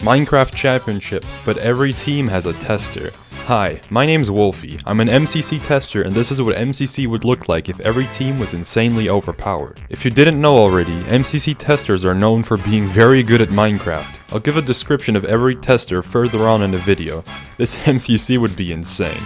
Minecraft Championship, but every team has a tester. Hi, my name's Wolfeei. I'm an MCC tester, and this is what MCC would look like if every team was insanely overpowered. If you didn't know already, MCC testers are known for being very good at Minecraft. I'll give a description of every tester further on in the video. This MCC would be insane.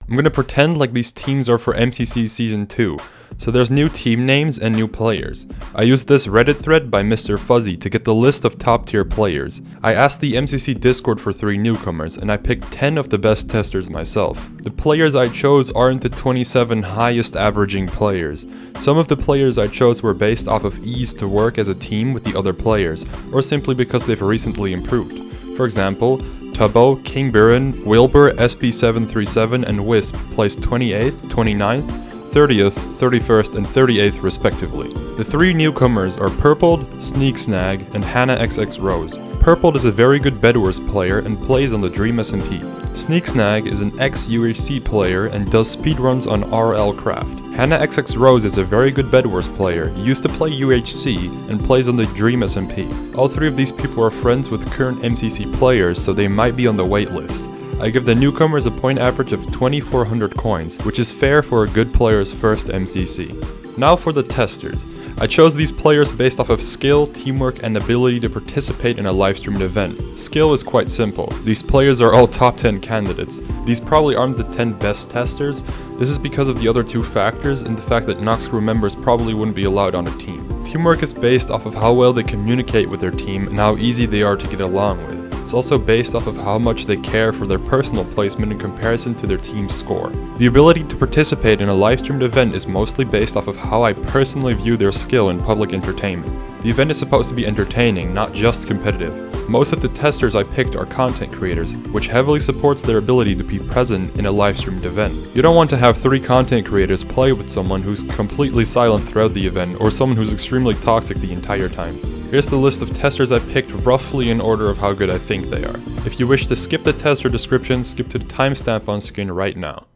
I'm gonna pretend like these teams are for MCC Season 2. So there's new team names and new players. I used this Reddit thread by Mr. Fuzzy to get the list of top tier players. I asked the MCC Discord for 3 newcomers, and I picked 10 of the best testers myself. The players I chose aren't the 27 highest averaging players. Some of the players I chose were based off of ease to work as a team with the other players, or simply because they've recently improved. For example, Tubbo, King Biren, Wilbur, SP737, and Wisp placed 28th, 29th, 30th, 31st, and 38th respectively. The 3 newcomers are Purpled, Sneaksnag, and Hannah XX Rose. Purpled is a very good Bedwars player and plays on the Dream SMP. Sneaksnag is an ex-UHC player and does speedruns on RL Craft. Hannah XX Rose is a very good Bedwars player, used to play UHC, and plays on the Dream SMP. All 3 of these people are friends with current MCC players, so they might be on the waitlist. I give the newcomers a point average of 2400 coins, which is fair for a good player's first MCC. Now for the testers. I chose these players based off of skill, teamwork, and ability to participate in a live-streamed event. Skill is quite simple. These players are all top 10 candidates. These probably aren't the 10 best testers. This is because of the other 2 factors and the fact that Noxcrew members probably wouldn't be allowed on a team. Teamwork is based off of how well they communicate with their team and how easy they are to get along with. It's also based off of how much they care for their personal placement in comparison to their team's score. The ability to participate in a live-streamed event is mostly based off of how I personally view their skill in public entertainment. The event is supposed to be entertaining, not just competitive. Most of the testers I picked are content creators, which heavily supports their ability to be present in a live-streamed event. You don't want to have 3 content creators play with someone who's completely silent throughout the event, or someone who's extremely toxic the entire time. Here's the list of testers I picked roughly in order of how good I think they are. If you wish to skip the tester description, skip to the timestamp on screen right now.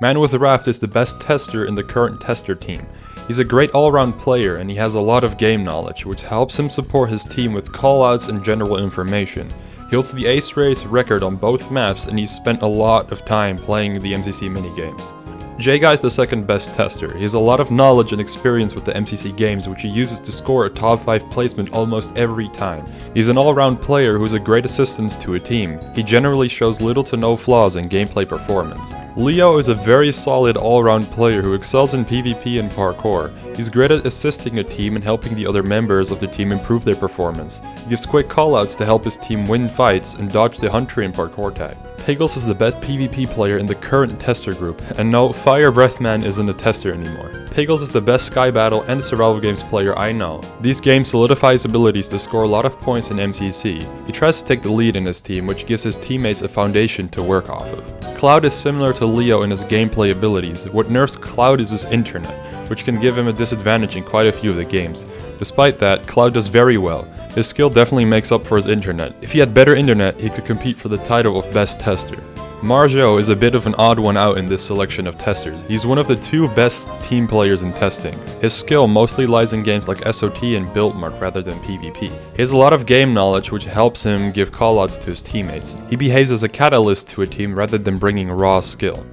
Man with Raft is the best tester in the current tester team. He's a great all-round player and he has a lot of game knowledge, which helps him support his team with callouts and general information. He holds the Ace Race record on both maps and he's spent a lot of time playing the MCC minigames. JAGUARS is the second best tester. He has a lot of knowledge and experience with the MCC games, which he uses to score a top 5 placement almost every time. He's an all-round player who's a great assistance to a team. He generally shows little to no flaws in gameplay performance. Leo is a very solid all-round player who excels in PvP and parkour. He's great at assisting a team and helping the other members of the team improve their performance. He gives quick callouts to help his team win fights and dodge the hunter and parkour tag. Piggles is the best PvP player in the current tester group, and no, Fire Breathman isn't a tester anymore. Piggles is the best Sky Battle and survival games player I know. These games solidify his abilities to score a lot of points in MCC. He tries to take the lead in his team, which gives his teammates a foundation to work off of. Cloud is similar to Leo in his gameplay abilities. What nerfs Cloud is his internet, which can give him a disadvantage in quite a few of the games. Despite that, Cloud does very well. His skill definitely makes up for his internet. If he had better internet, he could compete for the title of best tester. Marjo is a bit of an odd one out in this selection of testers. He's one of the 2 best team players in testing. His skill mostly lies in games like SOT and Buildmark rather than PvP. He has a lot of game knowledge which helps him give callouts to his teammates. He behaves as a catalyst to a team rather than bringing raw skill.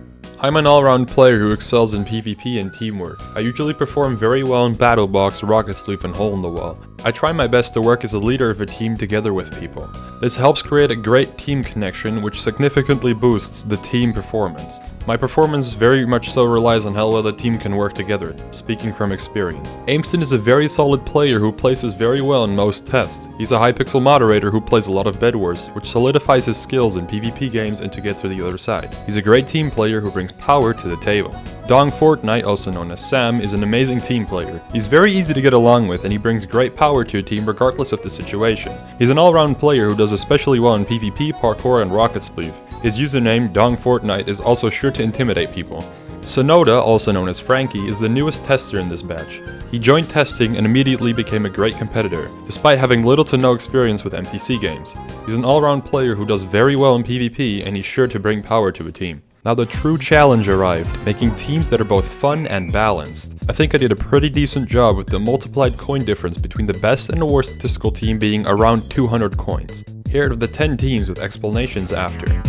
I'm an all-round player who excels in PvP and teamwork. I usually perform very well in Battle Box, Rocket Sleeve, and Hole in the Wall. I try my best to work as a leader of a team together with people. This helps create a great team connection, which significantly boosts the team performance. My performance very much so relies on how well the team can work together, speaking from experience. Aimston is a very solid player who places very well in most tests. He's a Hypixel moderator who plays a lot of Bedwars, which solidifies his skills in PvP games and to get to the other side. He's a great team player who brings power to the table. Dong Fortnite, also known as Sam, is an amazing team player. He's very easy to get along with and he brings great power to a team regardless of the situation. He's an all-round player who does especially well in PvP, parkour, and Rocket Sleeve. His username, Dong Fortnite, is also sure to intimidate people. Sonoda, also known as Frankie, is the newest tester in this batch. He joined testing and immediately became a great competitor, despite having little to no experience with MCC games. He's an all-round player who does very well in PvP and he's sure to bring power to a team. Now the true challenge arrived, making teams that are both fun and balanced. I think I did a pretty decent job with the multiplied coin difference between the best and the worst statistical team being around 200 coins. Here are the 10 teams with explanations after.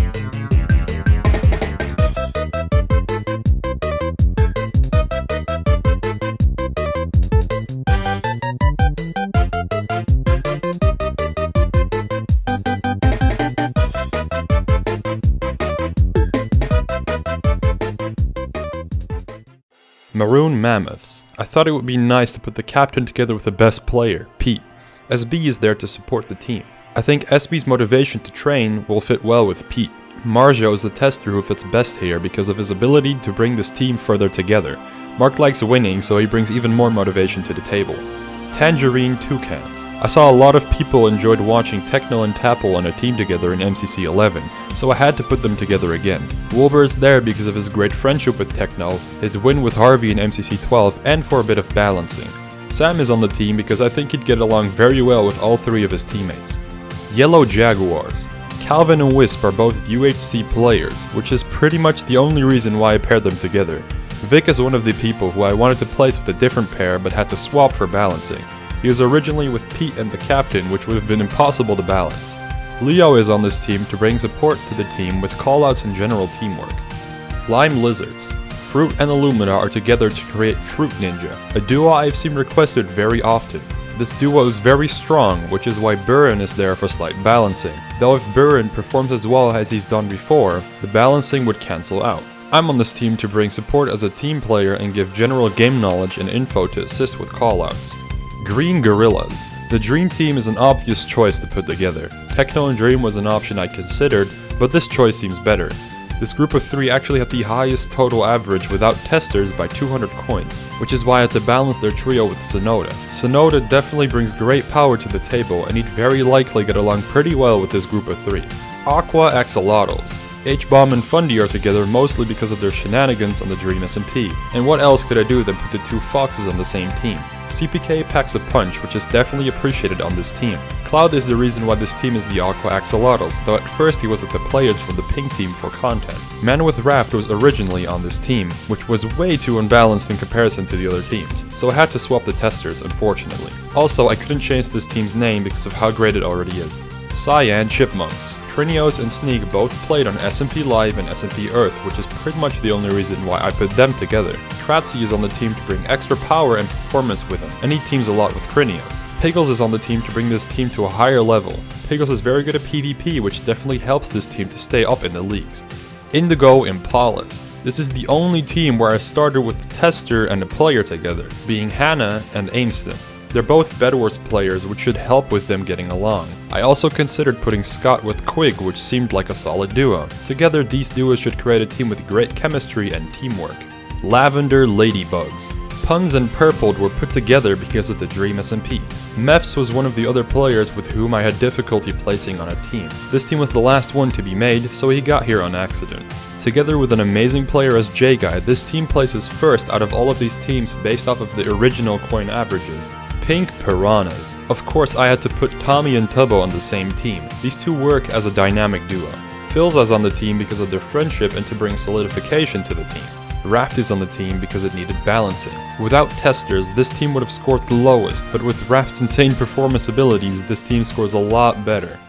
Maroon Mammoths. I thought it would be nice to put the captain together with the best player, Pete. SB is there to support the team. I think SB's motivation to train will fit well with Pete. Marjo is the tester who fits best here because of his ability to bring this team further together. Mark likes winning, so he brings even more motivation to the table. Tangerine Toucans. I saw a lot of people enjoyed watching Techno and Tapple on a team together in MCC 11, so I had to put them together again. Wolver is there because of his great friendship with Techno, his win with Harvey in MCC 12, and for a bit of balancing. Sam is on the team because I think he'd get along very well with all three of his teammates. Yellow Jaguars. Calvin and Wisp are both UHC players, which is pretty much the only reason why I paired them together. Vic is one of the people who I wanted to place with a different pair but had to swap for balancing. He was originally with Pete and the captain, which would have been impossible to balance. Leo is on this team to bring support to the team with callouts and general teamwork. Lime Lizards. Fruit and Illumina are together to create Fruit Ninja, a duo I've seen requested very often. This duo is very strong, which is why Burin is there for slight balancing, though if Burin performs as well as he's done before, the balancing would cancel out. I'm on this team to bring support as a team player and give general game knowledge and info to assist with callouts. Green Gorillas. The Dream Team is an obvious choice to put together. Techno and Dream was an option I considered, but this choice seems better. This group of 3 actually had the highest total average without testers by 200 coins, which is why I had to balance their trio with Sonoda. Sonoda definitely brings great power to the table and he'd very likely get along pretty well with this group of 3. AQUA AXOLOTLS. H-Bomb and Fundy are together mostly because of their shenanigans on the Dream SMP, and what else could I do than put the 2 Foxes on the same team? CPK packs a punch, which is definitely appreciated on this team. Cloud is the reason why this team is the AQUA AXOLOTLS, though at first he was with the Players from the Pink team for content. Man with Raft was originally on this team, which was way too unbalanced in comparison to the other teams, so I had to swap the testers, unfortunately. Also, I couldn't change this team's name because of how great it already is. CYAN CHIPMUNKS. Trinios and Sneak both played on SMP Live and SMP Earth, which is pretty much the only reason why I put them together. Kratzy is on the team to bring extra power and performance with him, and he teams a lot with Trinios. Piggles is on the team to bring this team to a higher level. Piggles is very good at PvP, which definitely helps this team to stay up in the leagues. INDIGO IMPALAS. This is the only team where I started with the tester and the player together, being Hannah and Ameston. They're both Bedwars players, which should help with them getting along. I also considered putting Scott with Quig, which seemed like a solid duo. Together, these duos should create a team with great chemistry and teamwork. Lavender Ladybugs. Puns and Purpled were put together because of the Dream SMP. Mefs was one of the other players with whom I had difficulty placing on a team. This team was the last one to be made, so he got here on accident. Together with an amazing player as J-Guy, this team places first out of all of these teams based off of the original coin averages. Pink Piranhas. Of course I had to put Tommy and Tubbo on the same team. These two work as a dynamic duo. Philza's on the team because of their friendship and to bring solidification to the team. Raft is on the team because it needed balancing. Without testers, this team would have scored the lowest, but with Raft's insane performance abilities, this team scores a lot better.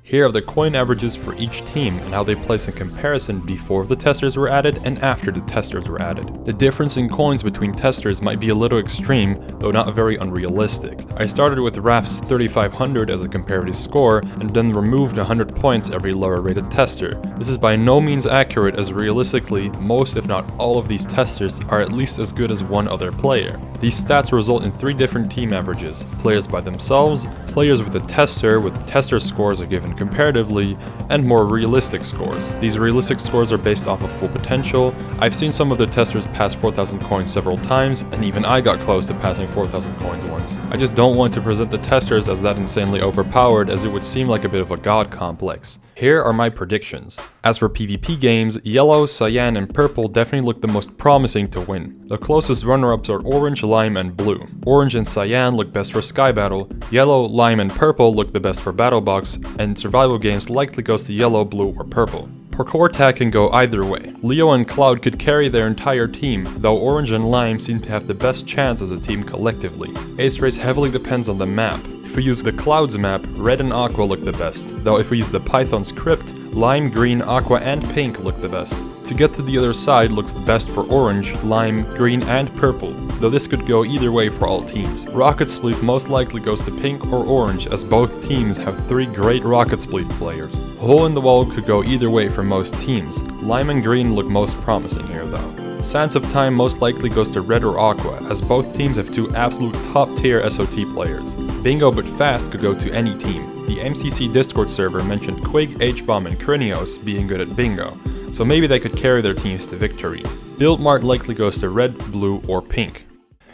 Here are the coin averages for each team and how they place in comparison before the testers were added and after the testers were added. The difference in coins between testers might be a little extreme, though not very unrealistic. I started with Raft's 3500 as a comparative score and then removed 100 points every lower rated tester. This is by no means accurate, as realistically, most if not all of these testers are at least as good as one other player. These stats result in 3 different team averages: players by themselves, players with a tester tester scores are given comparatively, and more realistic scores. These realistic scores are based off of full potential. I've seen some of the testers pass 4,000 coins several times, and even I got close to passing 4,000 coins once. I just don't want to present the testers as that insanely overpowered, as it would seem like a bit of a god complex. Here are my predictions. As for PvP games, Yellow, Cyan, and Purple definitely look the most promising to win. The closest runner-ups are Orange, Lime, and Blue. Orange and Cyan look best for Sky Battle, Yellow, Lime, and Purple look the best for Battle Box, and survival games likely goes to Yellow, Blue, or Purple. Parkour tag can go either way. Leo and Cloud could carry their entire team, though Orange and Lime seem to have the best chance as a team collectively. Ace Race heavily depends on the map. If we use the Clouds map, Red and Aqua look the best, though if we use the Python script, Lime, Green, Aqua and Pink look the best. To get to the other side looks the best for Orange, Lime, Green and Purple, though this could go either way for all teams. Rocket Spleef most likely goes to Pink or Orange, as both teams have 3 great Rocket Spleef players. Hole in the Wall could go either way for most teams. Lime and Green look most promising here though. Sands of Time most likely goes to Red or Aqua, as both teams have 2 absolute top tier SOT players. Bingo but Fast could go to any team. The MCC Discord server mentioned Quig, H-Bomb and Krinios being good at bingo, so maybe they could carry their teams to victory. Build Mart likely goes to Red, Blue or Pink.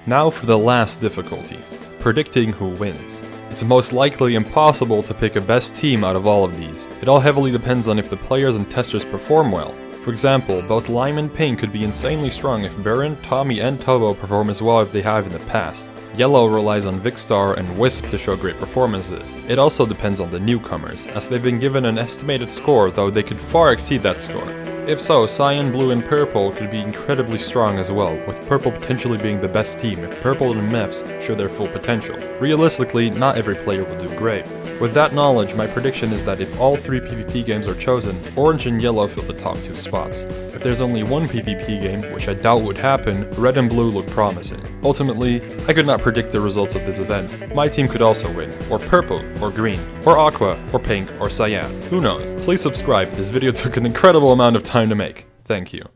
Now for the last difficulty, predicting who wins. It's most likely impossible to pick a best team out of all of these. It all heavily depends on if the players and testers perform well. For example, both Lime and Pink could be insanely strong if Baron, Tommy and Tobo perform as well as they have in the past. Yellow relies on Vicstar and Wisp to show great performances. It also depends on the newcomers, as they've been given an estimated score, though they could far exceed that score. If so, CYAN, Blue and Purple could be incredibly strong as well, with Purple potentially being the best team if Purple and MEFs show their full potential. Realistically, not every player will do great. With that knowledge, my prediction is that if all 3 PvP games are chosen, Orange and Yellow fill the top 2 spots. If there's only one PvP game, which I doubt would happen, Red and Blue look promising. Ultimately, I could not predict the results of this event. My team could also win, or Purple, or Green, or Aqua, or Pink, or CYAN. Who knows? Please subscribe, this video took an incredible amount of time to make. Thank you.